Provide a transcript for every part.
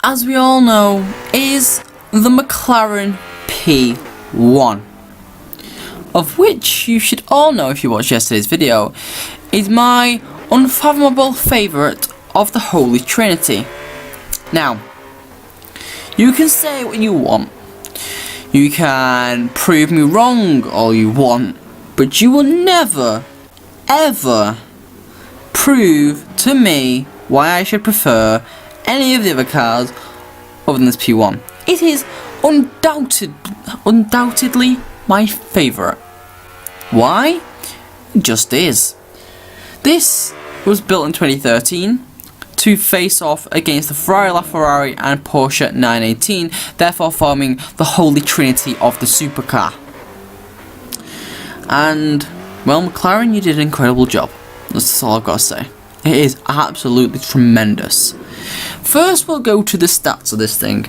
as we all know, is the McLaren P1, of which you should all know if you watched yesterday's video, is my unfathomable favourite of the Holy Trinity. Now, you can say what you want, you can prove me wrong all you want, but you will never, ever prove to me why I should prefer any of the other cars other than this P1. It is undoubtedly my favourite. Why? It just is. This was built in 2013 to face off against the Ferrari LaFerrari and Porsche 918, therefore forming the Holy Trinity of the supercar. And, well, McLaren, you did an incredible job. That's all I've got to say. It is absolutely tremendous. First, we'll go to the stats of this thing.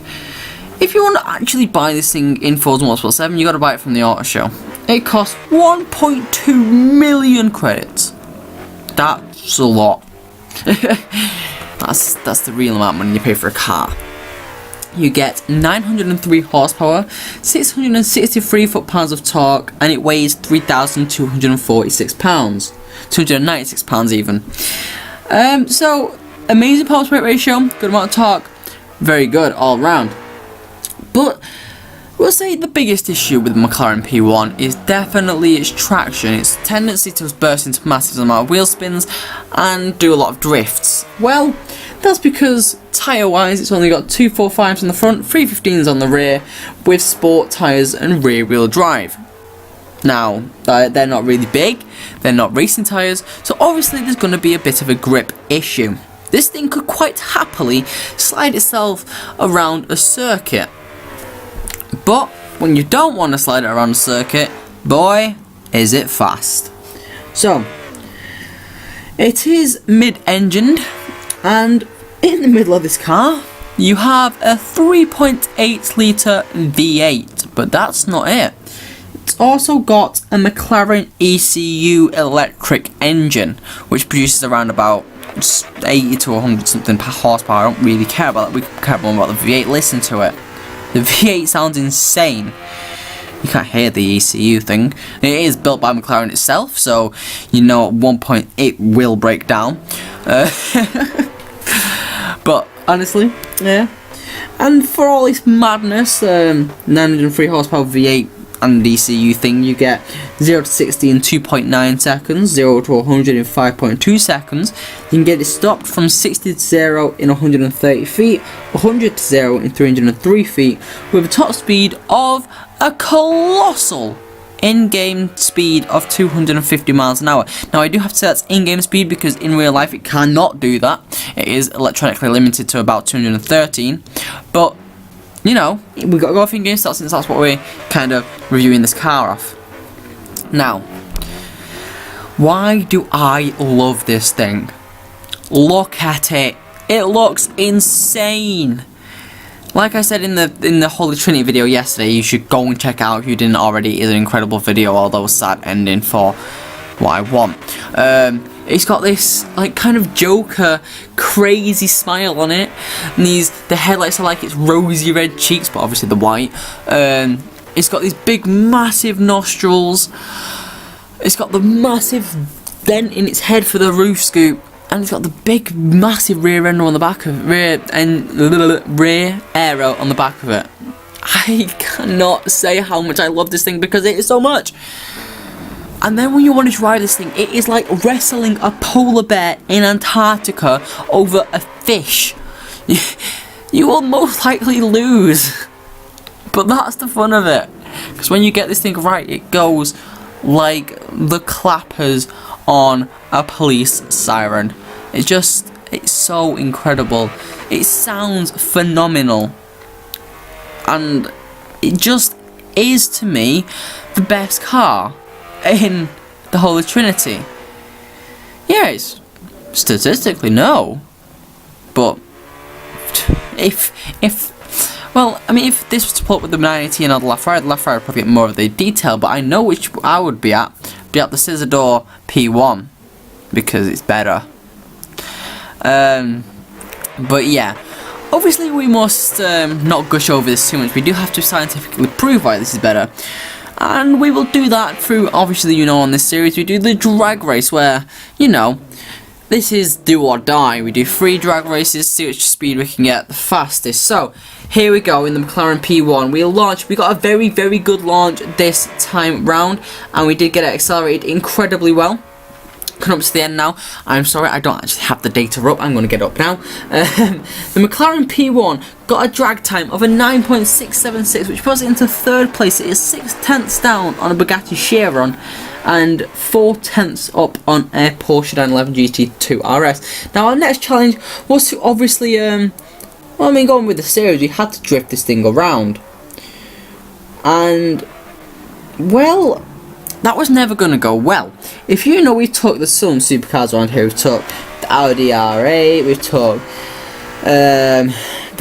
If you want to actually buy this thing in Forza Motorsport 7, you got to buy it from the auto show. It costs 1.2 million credits. That's a lot. That's the real amount of money you pay for a car. You get 903 horsepower, 663 foot-pounds of torque, and it weighs 3,246 pounds. 296 pounds even. So, amazing power to weight ratio, good amount of torque, very good all round. But we'll say the biggest issue with the McLaren P1 is definitely its traction, its tendency to burst into massive amount of wheel spins and do a lot of drifts. Well, that's because tyre wise it's only got 245s on the front, 315s on the rear with sport tyres and rear wheel drive. Now, they're not really big, they're not racing tyres, so obviously there's going to be a bit of a grip issue. This thing could quite happily slide itself around a circuit. But when you don't want to slide it around a circuit, boy, is it fast. So, it is mid-engined, and in the middle of this car, you have a 3.8 litre V8, but that's not it. It's also got a McLaren ECU electric engine, which produces around about 80 to 100 something horsepower. I don't really care about that, we care more about the V8, listen to it. The V8 sounds insane. You can't hear the ECU thing. It is built by McLaren itself, so you know at one point it will break down. But honestly, yeah. And for all this madness, 903 horsepower V8 and ECU thing, you get 0 to 60 in 2.9 seconds, 0 to 100 in 5.2 seconds. You can get it stopped from 60 to 0 in 130 feet, 100 to 0 in 303 feet, with a top speed of a colossal in-game speed of 250 miles an hour. Now I do have to say that's in-game speed because in real life it cannot do that. It is electronically limited to about 213, but you know, we've got to go off in-game stats since that's what we're kind of reviewing this car off. Now, why do I love this thing? Look at it. It looks insane. Like I said in the Holy Trinity video yesterday, you should go and check it out if you didn't already. It is an incredible video, although a sad ending for what I want. It's got this like kind of Joker crazy smile on it, and the headlights are like its rosy red cheeks, but obviously the white. It's got these big massive nostrils. It's got the massive vent in its head for the roof scoop, and it's got the big massive rear end on the back of rear aero on the back of it. I cannot say how much I love this thing because it is so much. And then when you want to ride this thing, it is like wrestling a polar bear in Antarctica over a fish. You will most likely lose. But that's the fun of it. Because when you get this thing right, it goes like the clappers on a police siren. It's so incredible. It sounds phenomenal. And it just is, to me, the best car in the Holy Trinity. Yes, statistically no, but if well, I mean, if this was to pull up with the 918 or the LaFerrari would probably get more of the detail, but I know which I would be at the scissor door P1 because it's better. But yeah, Obviously, we must not gush over this too much. We do have to scientifically prove why this is better. And we will do that through, obviously, you know, on this series, we do the drag race where, you know, this is do or die. We do 3 drag races, see which speed we can get the fastest. So, here we go in the McLaren P1. We got a very, very good launch this time round, and we did get it accelerated incredibly well. Coming up to the end now. I'm sorry, I don't actually have the data up. I'm going to get up now. The McLaren P1 got a drag time of a 9.676, which puts it into 3rd place. It is 6/10 down on a Bugatti Chiron and 4/10 up on a Porsche 911 GT2 RS. Now our next challenge was to obviously, going with the series, we had to drift this thing around. And, well, that was never going to go well. If you know, we took some supercars around here. We took the Audi R8, we took the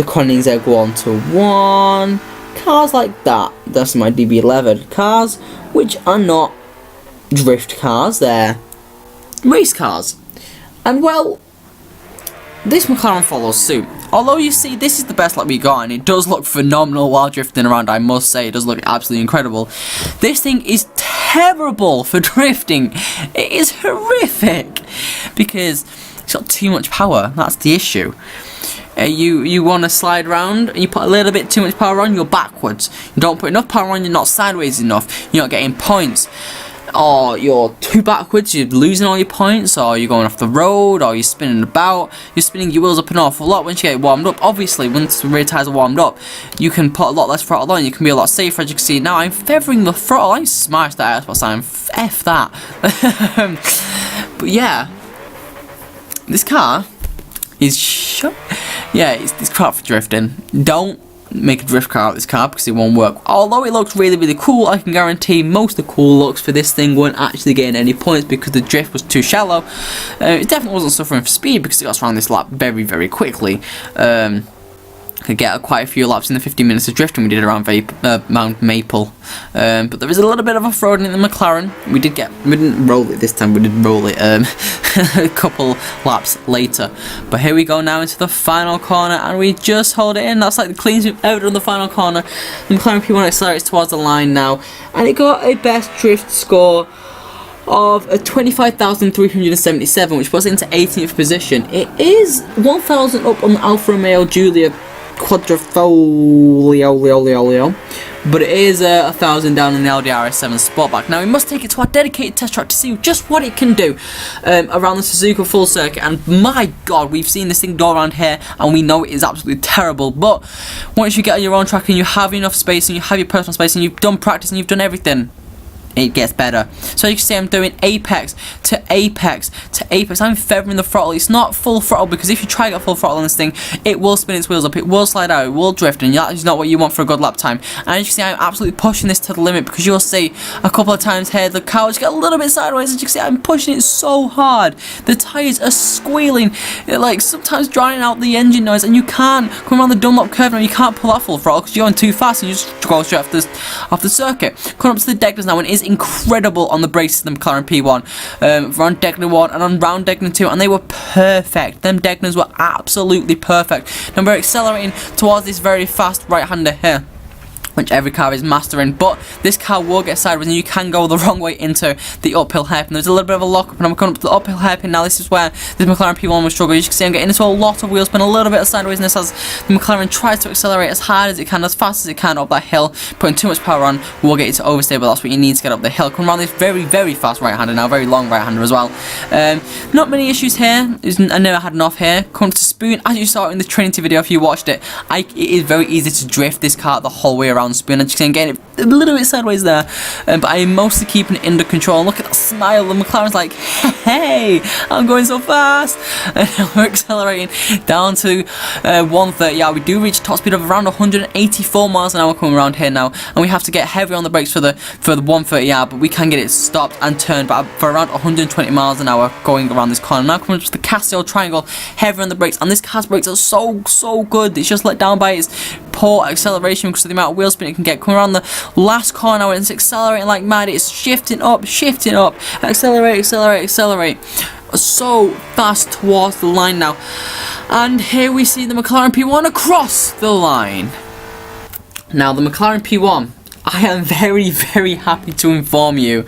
Koenigsegg 121, cars like that. That's my DB11 cars, which are not drift cars, they're race cars. And well, this McLaren follows suit. Although you see, this is the best lap we got, and it does look phenomenal while drifting around, I must say. It does look absolutely incredible. This thing is terrible for drifting. It is horrific because it's got too much power. That's the issue. You want to slide around, and you put a little bit too much power on, you're backwards. You don't put enough power on, you're not sideways enough. You're not getting points. Or you're too backwards, you're losing all your points, or you're going off the road, or you're spinning about, you're spinning your wheels up an awful lot once you get warmed up. Obviously, once the rear tyres are warmed up, you can put a lot less throttle on, you can be a lot safer. As you can see now, I'm feathering the throttle. I smashed that Xbox, I'm F that. But yeah, this car is it's crap for drifting. Don't make a drift car out of this car because it won't work. Although it looks really, really cool, I can guarantee most of the cool looks for this thing weren't actually getting any points because the drift was too shallow. It definitely wasn't suffering for speed because it got around this lap very, very quickly. Could get quite a few laps in the 15 minutes of drifting we did around Mount Maple. But there was a little bit of off-roading in the McLaren. We didn't roll it this time, we did roll it a couple laps later. But here we go now into the final corner, and we just hold it in. That's like the cleanest we've ever done the final corner. The McLaren P1 accelerates towards the line now, and it got a best drift score of a 25,377, which puts it into 18th position. It is 1,000 up on the Alfa Romeo Giulia Quadrifoglio, but it is 1,000 down in the Audi RS7 Sportback. Now we must take it to our dedicated test track to see just what it can do around the Suzuka full circuit, and my god, we've seen this thing go around here and we know it is absolutely terrible. But once you get on your own track and you have enough space and you have your personal space and you've done practice and you've done everything, it gets better. So you can see I'm doing apex to apex to apex. I'm feathering the throttle. It's not full throttle because if you try to get full throttle on this thing, it will spin its wheels up, it will slide out, it will drift, and that is not what you want for a good lap time. And as you can see, I'm absolutely pushing this to the limit because you'll see a couple of times here the car just get a little bit sideways. As you can see, I'm pushing it so hard. The tyres are squealing, like sometimes drowning out the engine noise, and you can't come around the Dunlop curve now. You can't pull off full throttle because you're going too fast and you just go straight off the circuit. Coming up to the Degners now, and it is incredible on the brakes of the McLaren P1. On Degner 1 and on round Degner 2, and they were perfect. Them Degners were absolutely perfect. Now we're accelerating towards this very fast right-hander here, which every car is mastering, but this car will get sideways and you can go the wrong way into the uphill hairpin. There's a little bit of a lock up, and I'm coming up to the uphill hairpin now. This is where the McLaren P1 will struggle. As you can see, I'm getting into a lot of wheel spin, a little bit of sidewaysness as the McLaren tries to accelerate as hard as it can, as fast as it can up that hill. Putting too much power on will get you to overstay, but that's what you need to get up the hill. Come around this very, very fast right-hander now, very long right-hander as well. Not many issues here. I never had enough here. Come to Spoon, as you saw in the Trinity video if you watched it, it is very easy to drift this car the whole way around Spoon. As you can get it a little bit sideways there, but I am mostly keeping it under control. And look at that smile, the McLaren's like, hey, I'm going so fast. And we're accelerating down to 130. Yeah, we do reach top speed of around 184 miles an hour coming around here now, and we have to get heavy on the brakes for the 130, but we can get it stopped and turned for around 120 miles an hour going around this corner. Now coming to the Casio triangle, heavy on the brakes, and this car's brakes are so good. It's just let down by its poor acceleration because of the amount of wheel spin it can get. Coming around the last corner now, it's accelerating like mad. It's shifting up, accelerate. so fast towards the line now. And here we see the McLaren P1 across the line. Now the McLaren P1, I am very, very happy to inform you,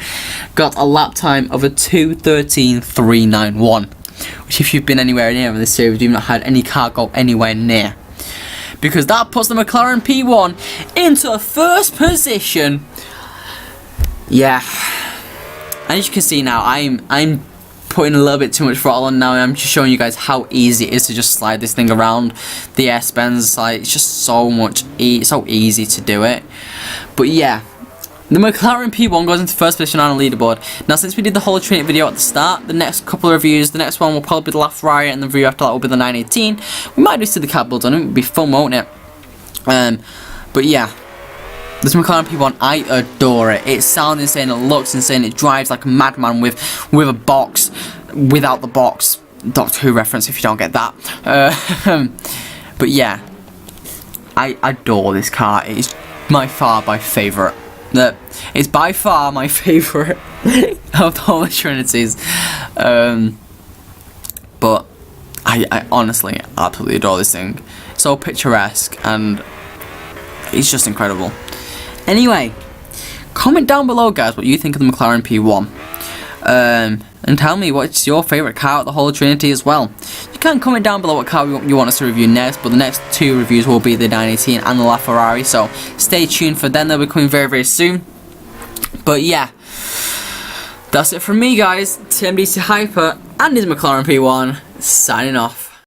got a lap time of a 2:13.391. Which, if you've been anywhere near this series, you've not had any car go anywhere near. Because that puts the McLaren P1 into a first position. Yeah. As you can see now, I'm putting a little bit too much throttle on now. I'm just showing you guys how easy it is to just slide this thing around the S-bends. Like, it's just so easy to do it. But yeah, the McLaren P1 goes into first position on the leaderboard. Now, since we did the whole Trinity video at the start, the next couple of reviews, the next one will probably be the LaFerrari, and the review after that will be the 918. We might do see the cab builds on it. It would be fun, won't it? But yeah, this McLaren P1, I adore it. It sounds insane, it looks insane, it drives like a madman with a box, without the box. Doctor Who reference if you don't get that. But yeah, I adore this car. It is by far my favourite. It's by far my favourite of all the Trinities. But I honestly absolutely adore this thing. It's so picturesque and it's just incredible. Anyway, comment down below, guys, what you think of the McLaren P1. And tell me what's your favourite car of the whole Trinity as well. You can comment down below what car you want us to review next, but the next two reviews will be the 918 and the LaFerrari, so stay tuned for them. They'll be coming very, very soon. But yeah, that's it from me, guys. TMDC Hyper and his McLaren P1 signing off.